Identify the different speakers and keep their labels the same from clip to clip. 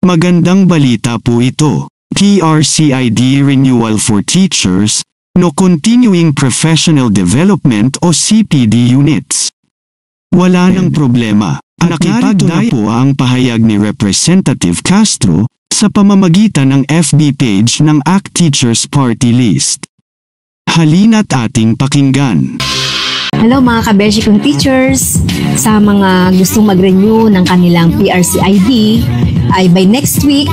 Speaker 1: Magandang balita po ito. PRCID Renewal for Teachers, no Continuing Professional Development o CPD units. Wala nang problema. Nakita na po ang pahayag ni Representative Castro sa pamamagitan ng FB page ng ACT Teachers Party List. Halina't ating pakinggan.
Speaker 2: Hello mga kabeshi kong teachers! Sa mga gustong mag-renew ng kanilang PRCID, ay by next week,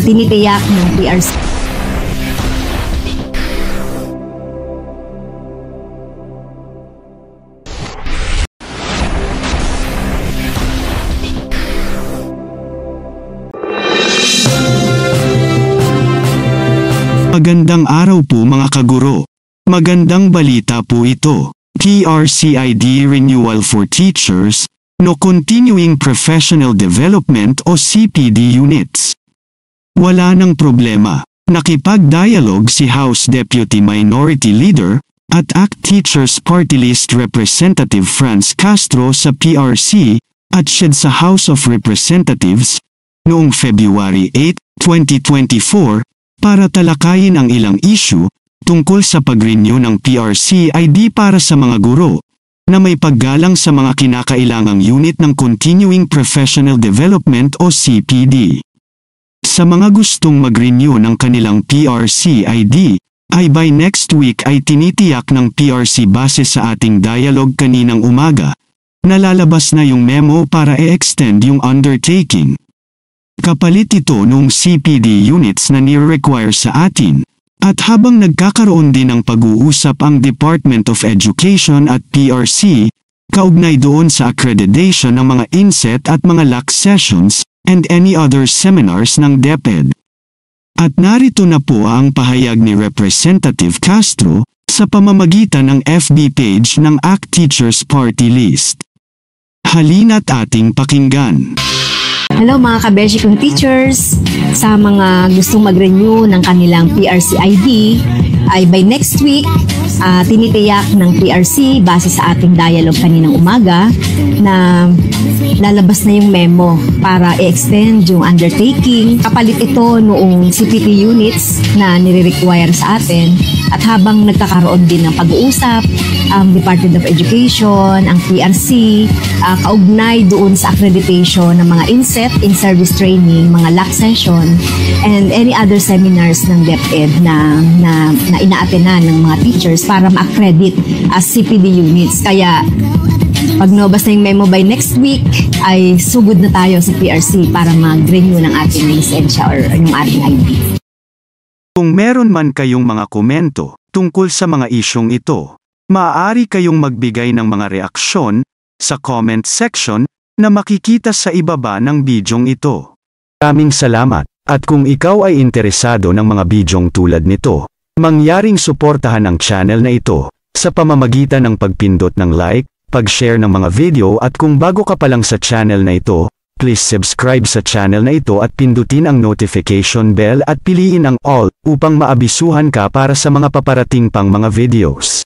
Speaker 2: tinitiyak ng PRC.
Speaker 1: Magandang araw po mga kaguro. Magandang balita po ito. PRCID Renewal for Teachers, no Continuing Professional Development o CPD units. Wala nang problema. Nakipag-dialogue si House Deputy Minority Leader at ACT Teachers Party List Representative Franz Castro sa PRC at SHED sa House of Representatives noong February 8, 2024 para talakayin ang ilang issue tungkol sa pag-renew ng PRCID para sa mga guro na may paggalang sa mga kinakailangang unit ng Continuing Professional Development o CPD. Sa mga gustong mag-renew ng kanilang PRCID, ay by next week ay tinitiyak ng PRC base sa ating dialogue kaninang umaga, nalalabas na yung memo para i-extend yung undertaking. Kapalit ito nung CPD units na ni-require sa atin, at habang nagkakaroon din ng pag-uusap ang Department of Education at PRC, kaugnay doon sa accreditation ng mga inset at mga LAC sessions, and any other seminars ng DepEd. At narito na po ang pahayag ni Representative Castro sa pamamagitan ng FB page ng ACT Teachers Party List. Halina't ating pakinggan.
Speaker 2: Hello mga kabeshi kong teachers! Sa mga gustong mag-renew ng kanilang PRCID, ay by next week, tinitiyak ng PRC base sa ating dialogue kaninang umaga na lalabas na yung memo para i-extend yung undertaking. Kapalit ito noong CPT units na nire-require sa atin at habang nagkakaroon din ng pag-uusap, ang Department of Education, ang PRC, kaugnay doon sa accreditation ng mga inset, in-service training, mga LAC session, and any other seminars ng DepEd na ina-attenan ng mga teachers para ma-accredit as CPD units. Kaya pag nobas na yung memo by next week, ay sugod na tayo sa PRC para mag-renew ng ating lisensya or yung ating ID.
Speaker 1: Kung meron man kayong mga komento tungkol sa mga isyong ito, maaari kayong magbigay ng mga reaksyon sa comment section na makikita sa ibaba ng bidyong ito. Maraming salamat, at kung ikaw ay interesado ng mga bidyong tulad nito, mangyaring suportahan ang channel na ito sa pamamagitan ng pagpindot ng like, pag-share ng mga video at kung bago ka pa lang sa channel na ito, please subscribe sa channel na ito at pindutin ang notification bell at piliin ang all upang maabisuhan ka para sa mga paparating pang mga videos.